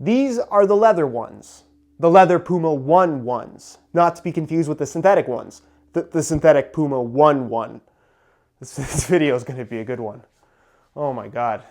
These are the leather ones. The leather Puma One ones. Not to be confused with the synthetic ones. The synthetic Puma One. This video is going to be a good one. Oh my god.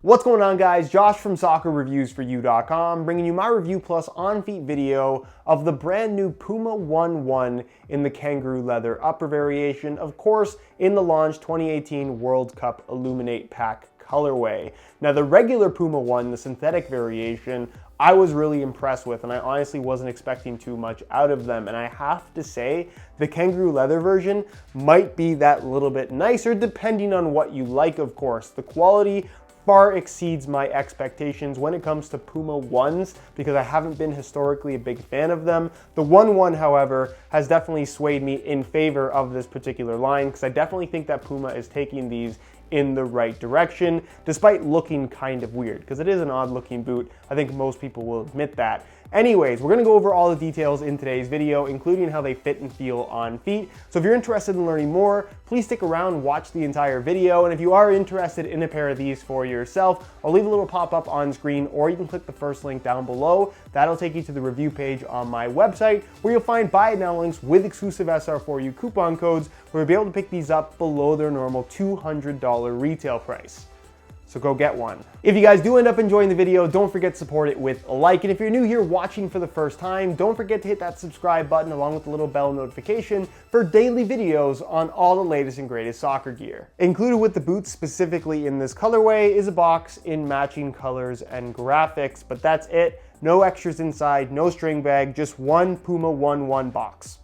What's going on, guys? Josh from soccerreviewsforyou.com bringing you my review plus on-feet video of the brand new Puma One in the Kangaroo leather upper variation, of course in the launch 2018 World Cup Illuminate Pack colorway. Now the regular Puma One, the synthetic variation, I was really impressed with, and I honestly wasn't expecting too much out of them. And I have to say, the Kangaroo leather version might be that little bit nicer, depending on what you like, of course. The quality far exceeds my expectations when it comes to Puma Ones, because I haven't been historically a big fan of them. The One, however, has definitely swayed me in favor of this particular line, because I definitely think that Puma is taking these in the right direction, despite looking kind of weird, because it is an odd looking boot. I think most people will admit that. Anyways, we're gonna go over all the details in today's video, including how they fit and feel on feet. So if you're interested in learning more, please stick around, watch the entire video. And if you are interested in a pair of these for yourself, I'll leave a little pop-up on screen, or you can click the first link down below. That'll take you to the review page on my website, where you'll find buy it now links with exclusive SR4U coupon codes, where you'll be able to pick these up below their normal $200 retail price. So go get one. If you guys do end up enjoying the video, don't forget to support it with a like. And if you're new here watching for the first time, don't forget to hit that subscribe button along with the little bell notification for daily videos on all the latest and greatest soccer gear. Included with the boots specifically in this colorway is a box in matching colors and graphics, but that's it. No extras inside, no string bag, just one Puma One box.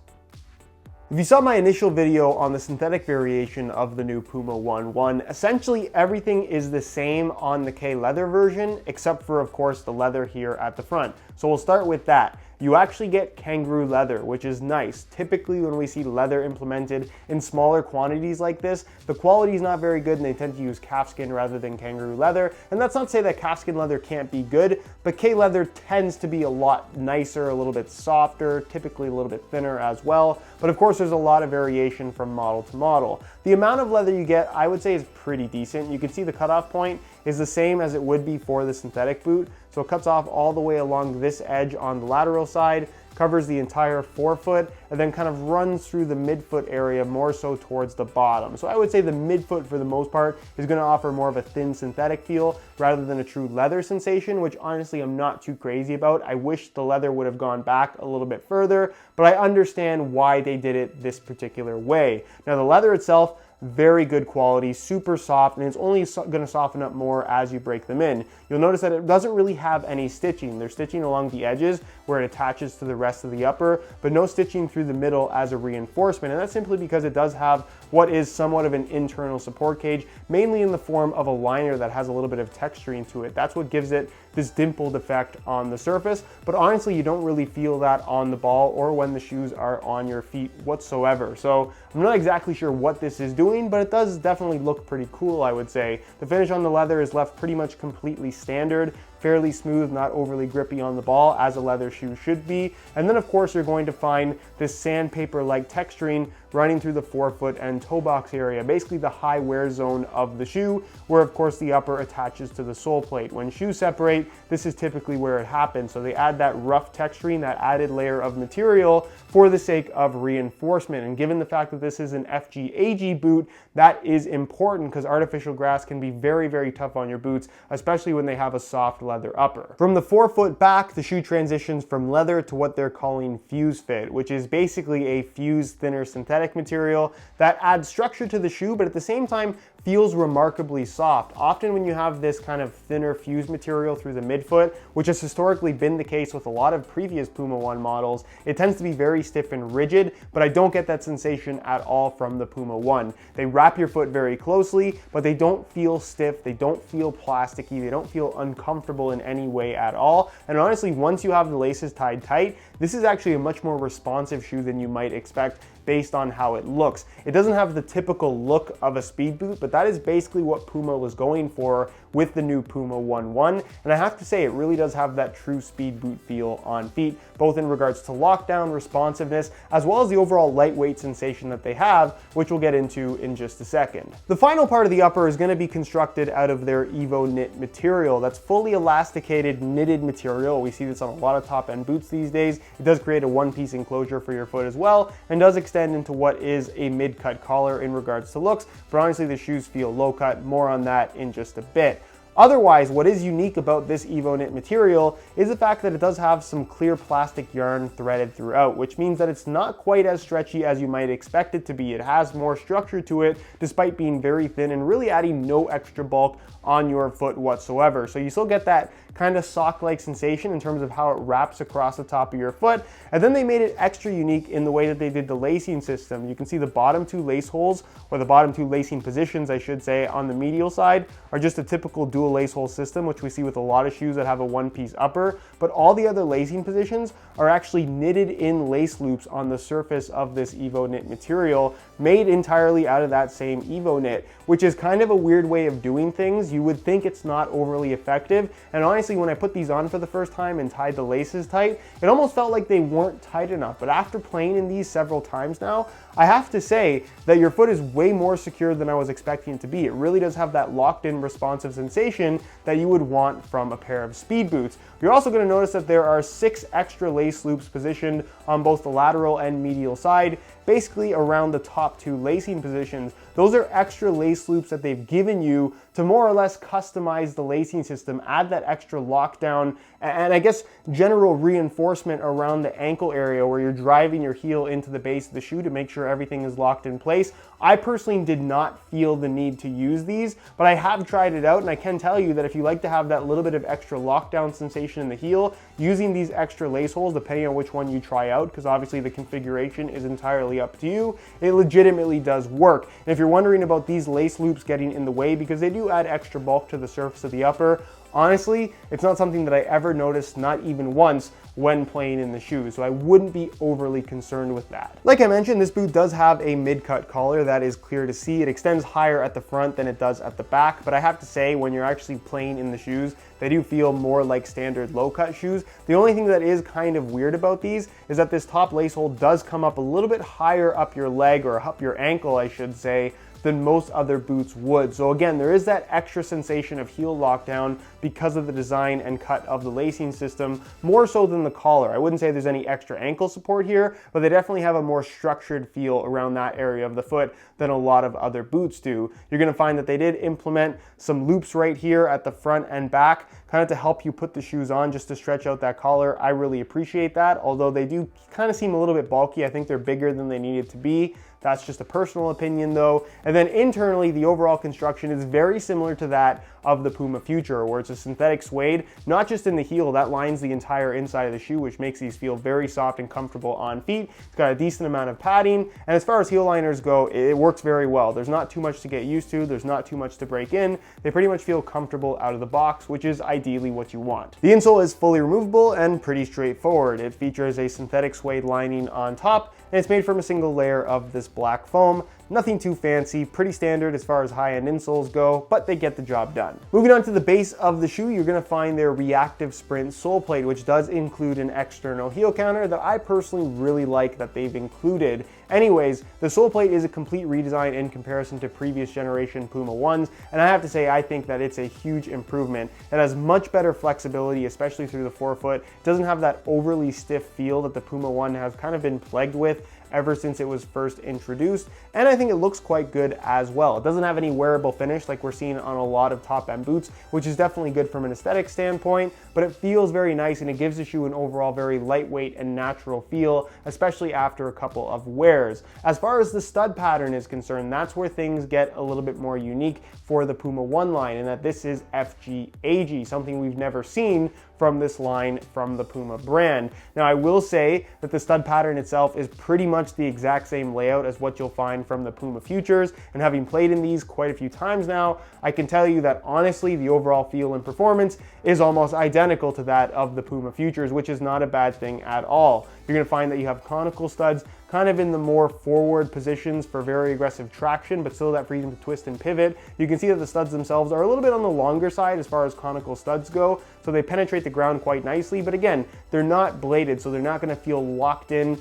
If you saw my initial video on the synthetic variation of the new Puma One, essentially everything is the same on the K leather version, except for, of course, the leather here at the front. So we'll start with that. You actually get Kangaroo leather, which is nice. Typically when we see leather implemented in smaller quantities like this, the quality is not very good and they tend to use calfskin rather than Kangaroo leather. And that's not to say that calfskin leather can't be good, but K leather tends to be a lot nicer, a little bit softer, typically a little bit thinner as well. But of course there's a lot of variation from model to model. The amount of leather you get, I would say, is pretty decent. You can see the cutoff point is the same as it would be for the synthetic boot. So it cuts off all the way along this edge on the lateral side, covers the entire forefoot, and then kind of runs through the midfoot area more so towards the bottom. So I would say the midfoot for the most part is going to offer more of a thin synthetic feel rather than a true leather sensation, which honestly I'm not too crazy about. I wish the leather would have gone back a little bit further, but I understand why they did it this particular way. Now the leather itself, very good quality, super soft, and it's only going to soften up more as you break them in. You'll notice that it doesn't really have any stitching. There's stitching along the edges where it attaches to the rest of the upper, but no stitching through the middle as a reinforcement. And that's simply because it does have what is somewhat of an internal support cage, mainly in the form of a liner that has a little bit of texturing to it. That's what gives it this dimpled effect on the surface, but honestly you don't really feel that on the ball or when the shoes are on your feet whatsoever. So I'm not exactly sure what this is doing, but it does definitely look pretty cool, I would say. The finish on the leather is left pretty much completely standard, fairly smooth, not overly grippy on the ball, as a leather shoe should be. And then of course you're going to find this sandpaper-like texturing running through the forefoot and toe box area, basically the high wear zone of the shoe, where of course the upper attaches to the sole plate. When shoes separate, this is typically where it happens. So they add that rough texturing, that added layer of material for the sake of reinforcement. And given the fact that this is an FG-AG boot, that is important because artificial grass can be very, very tough on your boots, especially when they have a soft leather upper. From the forefoot back, the shoe transitions from leather to what they're calling fuse fit, which is basically a fused thinner synthetic material that adds structure to the shoe, but at the same time feels remarkably soft. Often when you have this kind of thinner fused material through the midfoot, which has historically been the case with a lot of previous Puma One models, it tends to be very stiff and rigid, but I don't get that sensation at all from the Puma One. They wrap your foot very closely, but they don't feel stiff, they don't feel plasticky, they don't feel uncomfortable in any way at all. And honestly, once you have the laces tied tight, this is actually a much more responsive shoe than you might expect based on how it looks. It doesn't have the typical look of a speed boot, but that is basically what Puma was going for with the new Puma One. And I have to say, it really does have that true speed boot feel on feet, both in regards to lockdown, responsiveness, as well as the overall lightweight sensation that they have, which we'll get into in just a second. The final part of the upper is going to be constructed out of their evoKnit material. That's fully elasticated knitted material. We see this on a lot of top-end boots these days. It does create a one-piece enclosure for your foot as well, and does extend into what is a mid-cut collar in regards to looks, but honestly the shoes feel low-cut. More on that in just a bit. Otherwise, what is unique about this evoKnit material is the fact that it does have some clear plastic yarn threaded throughout, which means that it's not quite as stretchy as you might expect it to be. It has more structure to it, despite being very thin and really adding no extra bulk on your foot whatsoever. So you still get that kind of sock-like sensation in terms of how it wraps across the top of your foot. And then they made it extra unique in the way that they did the lacing system. You can see the bottom two lace holes, or the bottom two lacing positions, I should say, on the medial side are just a typical dual lace hole system, which we see with a lot of shoes that have a one-piece upper, but all the other lacing positions are actually knitted in lace loops on the surface of this evoKnit material, made entirely out of that same evoKnit, which is kind of a weird way of doing things. You would think it's not overly effective, and honestly, when I put these on for the first time and tied the laces tight, it almost felt like they weren't tight enough. But after playing in these several times now, I have to say that your foot is way more secure than I was expecting it to be. It really does have that locked-in responsive sensation that you would want from a pair of speed boots. You're also going to notice that there are 6 extra lace loops positioned on both the lateral and medial side, basically around the top 2 lacing positions. Those are extra lace loops that they've given you to more or less customize the lacing system, add that extra lockdown, and I guess general reinforcement around the ankle area where you're driving your heel into the base of the shoe to make sure everything is locked in place. I personally did not feel the need to use these, but I have tried it out, and I can tell you that if you like to have that little bit of extra lockdown sensation in the heel, using these extra lace holes, depending on which one you try out, because obviously the configuration is entirely up to you, it legitimately does work. And if you're wondering about these lace loops getting in the way, because they do add extra bulk to the surface of the upper, honestly, it's not something that I ever noticed, not even once, when playing in the shoes, so I wouldn't be overly concerned with that. Like I mentioned, this boot does have a mid-cut collar that is clear to see. It extends higher at the front than it does at the back, but I have to say, when you're actually playing in the shoes, they do feel more like standard low-cut shoes. The only thing that is kind of weird about these is that this top lace hole does come up a little bit higher up your leg, or up your ankle, I should say, than most other boots would. So again, there is that extra sensation of heel lockdown because of the design and cut of the lacing system, more so than the collar. I wouldn't say there's any extra ankle support here, but they definitely have a more structured feel around that area of the foot than a lot of other boots do. You're gonna find that they did implement some loops right here at the front and back, kind of to help you put the shoes on, just to stretch out that collar. I really appreciate that, although they do kind of seem a little bit bulky. I think they're bigger than they needed to be. That's just a personal opinion though. And then internally, the overall construction is very similar to that of the Puma Future, where it's a synthetic suede, not just in the heel, that lines the entire inside of the shoe, which makes these feel very soft and comfortable on feet. It's got a decent amount of padding, and as far as heel liners go, it works very well. There's not too much to get used to, there's not too much to break in. They pretty much feel comfortable out of the box, which is ideally what you want. The insole is fully removable and pretty straightforward. It features a synthetic suede lining on top, and it's made from a single layer of this black foam. Nothing too fancy, pretty standard as far as high-end insoles go, but they get the job done. Moving on to the base of the shoe, you're gonna find their REACTIVESPRINT sole plate, which does include an external heel counter that I personally really like that they've included. Anyways, the sole plate is a complete redesign in comparison to previous generation Puma Ones, and I have to say, I think that it's a huge improvement. It has much better flexibility, especially through the forefoot. It doesn't have that overly stiff feel that the Puma One has kind of been plagued with ever since it was first introduced, and I think it looks quite good as well. It doesn't have any wearable finish like we're seeing on a lot of top-end boots, which is definitely good from an aesthetic standpoint, but it feels very nice and it gives the shoe an overall very lightweight and natural feel, especially after a couple of wears. As far as the stud pattern is concerned, that's where things get a little bit more unique for the Puma One line, and that this is FG-AG, something we've never seen from this line from the Puma brand. Now, I will say that the stud pattern itself is pretty much the exact same layout as what you'll find from the Puma Futures, and having played in these quite a few times now, I can tell you that honestly, the overall feel and performance is almost identical to that of the Puma Futures, which is not a bad thing at all. you're going to find that you have conical studs kind of in the more forward positions for very aggressive traction, but still that freedom to twist and pivot. You can see that the studs themselves are a little bit on the longer side as far as conical studs go, so they penetrate the ground quite nicely, but again, they're not bladed, so they're not going to feel locked in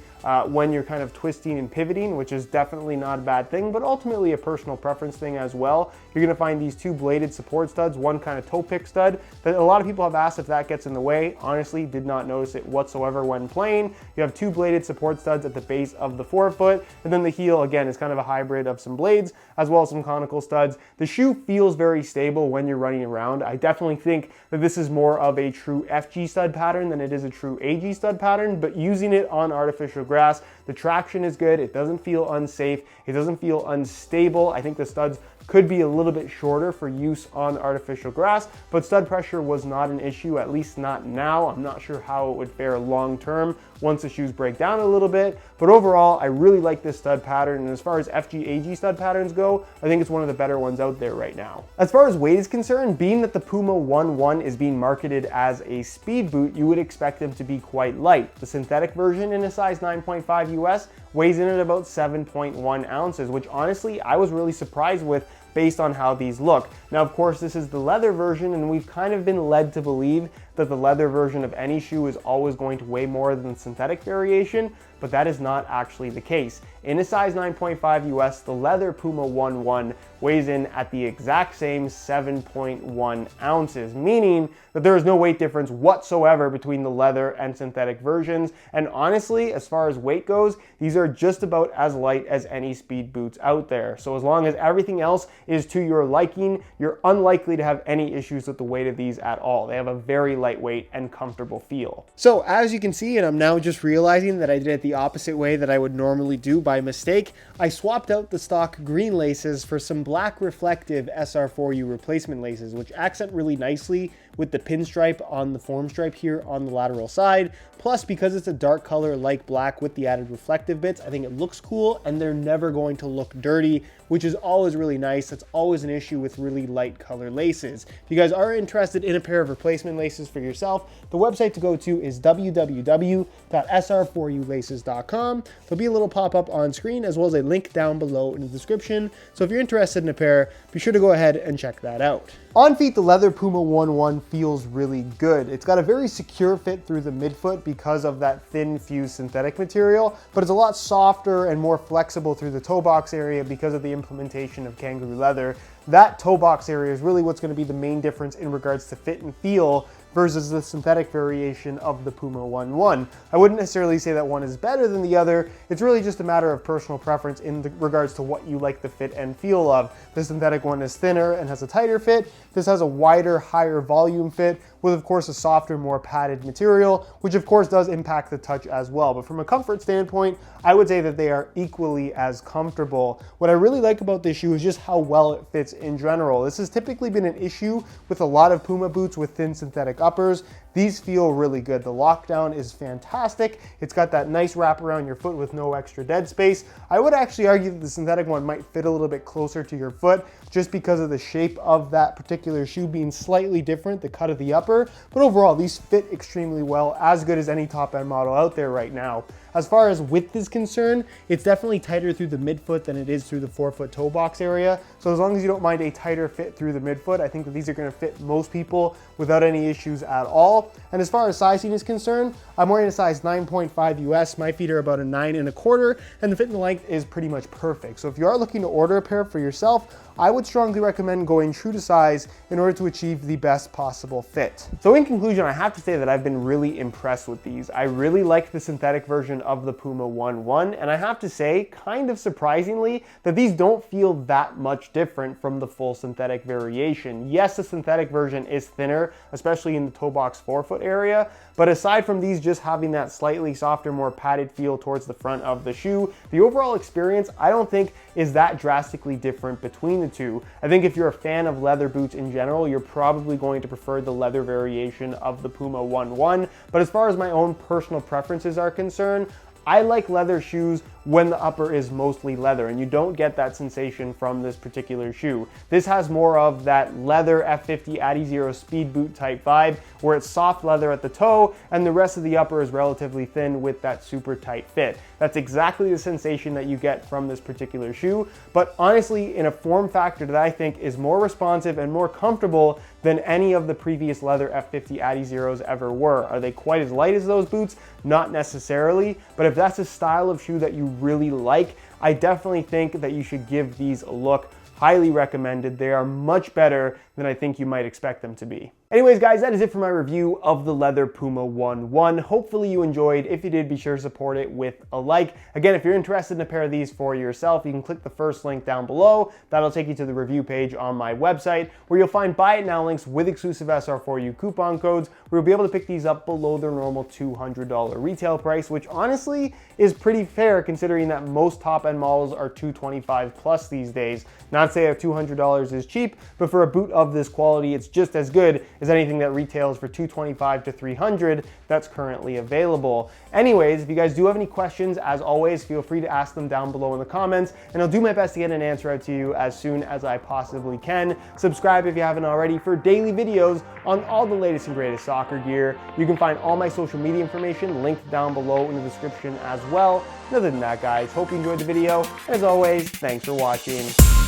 when you're kind of twisting and pivoting, which is definitely not a bad thing, but ultimately a personal preference thing as well. You're going to find these two bladed support studs, one kind of toe pick stud that a lot of people have asked if that gets in the way. Honestly, did not notice it whatsoever when playing. You have two bladed support studs at the base of the forefoot, and then the heel again is kind of a hybrid of some blades as well as some conical studs. The shoe feels very stable when you're running around. I definitely think that this is more of a true FG stud pattern than it is a true AG stud pattern, but using it on artificial grass, the traction is good. It doesn't feel unsafe. It doesn't feel unstable. I think the studs could be a little bit shorter for use on artificial grass, but stud pressure was not an issue, at least not now. I'm not sure how it would fare long term once the shoes break down a little bit, but overall, I really like this stud pattern, and as far as FG AG stud patterns go, I think it's one of the better ones out there right now. As far as weight is concerned, being that the Puma One is being marketed as a speed boot, you would expect them to be quite light. The synthetic version in a size 9.5 US weighs in at about 7.1 ounces, which honestly, I was really surprised with based on how these look. Now, of course, this is the leather version, and we've kind of been led to believe that the leather version of any shoe is always going to weigh more than the synthetic variation, but that is not actually the case. In a size 9.5 US, the leather Puma One weighs in at the exact same 7.1 ounces, meaning that there is no weight difference whatsoever between the leather and synthetic versions. And honestly, as far as weight goes, these are just about as light as any speed boots out there. So as long as everything else is to your liking, you're unlikely to have any issues with the weight of these at all. They have a very lightweight and comfortable feel. So as you can see, and I'm now just realizing that I did it the opposite way that I would normally do by mistake, I swapped out the stock green laces for some black reflective SR4U replacement laces, which accent really nicely with the pinstripe on the form stripe here on the lateral side. Plus, because it's a dark color like black with the added reflective bits, I think it looks cool, and they're never going to look dirty, which is always really nice. That's always an issue with really light color laces. If you guys are interested in a pair of replacement laces for yourself, the website to go to is www.sr4ulaces.com. There'll be a little pop-up on screen as well as a link down below in the description. So if you're interested in a pair, be sure to go ahead and check that out. On feet, the leather Puma One feels really good. It's got a very secure fit through the midfoot because of that thin fused synthetic material, but it's a lot softer and more flexible through the toe box area because of the implementation of Kangaroo leather. That toe box area is really what's going to be the main difference in regards to fit and feel versus the synthetic variation of the Puma One. I wouldn't necessarily say that one is better than the other. It's really just a matter of personal preference in regards to what you like the fit and feel of. The synthetic one is thinner and has a tighter fit. This has a wider, higher volume fit with, of course, a softer, more padded material, which of course does impact the touch as well. But from a comfort standpoint, I would say that they are equally as comfortable. What I really like about this shoe is just how well it fits in general. This has typically been an issue with a lot of Puma boots with thin synthetic uppers. These feel really good. The lockdown is fantastic. It's got that nice wrap around your foot with no extra dead space. I would actually argue that the synthetic one might fit a little bit closer to your foot just because of the shape of that particular shoe being slightly different, the cut of the upper. But overall, these fit extremely well, as good as any top-end model out there right now. As far as width is concerned, it's definitely tighter through the midfoot than it is through the forefoot toe box area. So as long as you don't mind a tighter fit through the midfoot, I think that these are going to fit most people without any issues at all. And as far as sizing is concerned, I'm wearing a size 9.5 US. My feet are about a 9.25, and the fit and the length is pretty much perfect. So if you are looking to order a pair for yourself, I would strongly recommend going true to size in order to achieve the best possible fit. So in conclusion, I have to say that I've been really impressed with these. I really like the synthetic version of the Puma One, and I have to say, kind of surprisingly, that these don't feel that much different from the full synthetic variation. Yes, the synthetic version is thinner, especially in the toe box forefoot area, but aside from these just having that slightly softer, more padded feel towards the front of the shoe, the overall experience I don't think is that drastically different between the two. I think if you're a fan of leather boots in general, you're probably going to prefer the leather variation of the Puma One. But as far as my own personal preferences are concerned, I like leather shoes when the upper is mostly leather, and you don't get that sensation from this particular shoe. This has more of that leather F50 Adizero speed boot type vibe, where it's soft leather at the toe and the rest of the upper is relatively thin with that super tight fit. That's exactly the sensation that you get from this particular shoe, but honestly in a form factor that I think is more responsive and more comfortable than any of the previous leather F50 Adizeros ever were. Are they quite as light as those boots? Not necessarily, but if that's a style of shoe that you really like, I definitely think that you should give these a look. Highly recommended. They are much better than I think you might expect them to be. Anyways, guys, that is it for my review of the leather Puma One. Hopefully you enjoyed. If you did, be sure to support it with a like. Again, if you're interested in a pair of these for yourself, you can click the first link down below. That'll take you to the review page on my website, where you'll find buy it now links with exclusive SR4U coupon codes, where you'll be able to pick these up below their normal $200 retail price, which honestly is pretty fair considering that most top-end models are $225 plus these days. Not say that $200 is cheap, but for a boot of this quality, it's just as good as anything that retails for $225 to $300 that's currently available. Anyways, if you guys do have any questions, as always, feel free to ask them down below in the comments, and I'll do my best to get an answer out to you as soon as I possibly can. Subscribe if you haven't already for daily videos on all the latest and greatest soccer gear. You can find all my social media information linked down below in the description as well. And other than that, guys, hope you enjoyed the video, and as always, thanks for watching.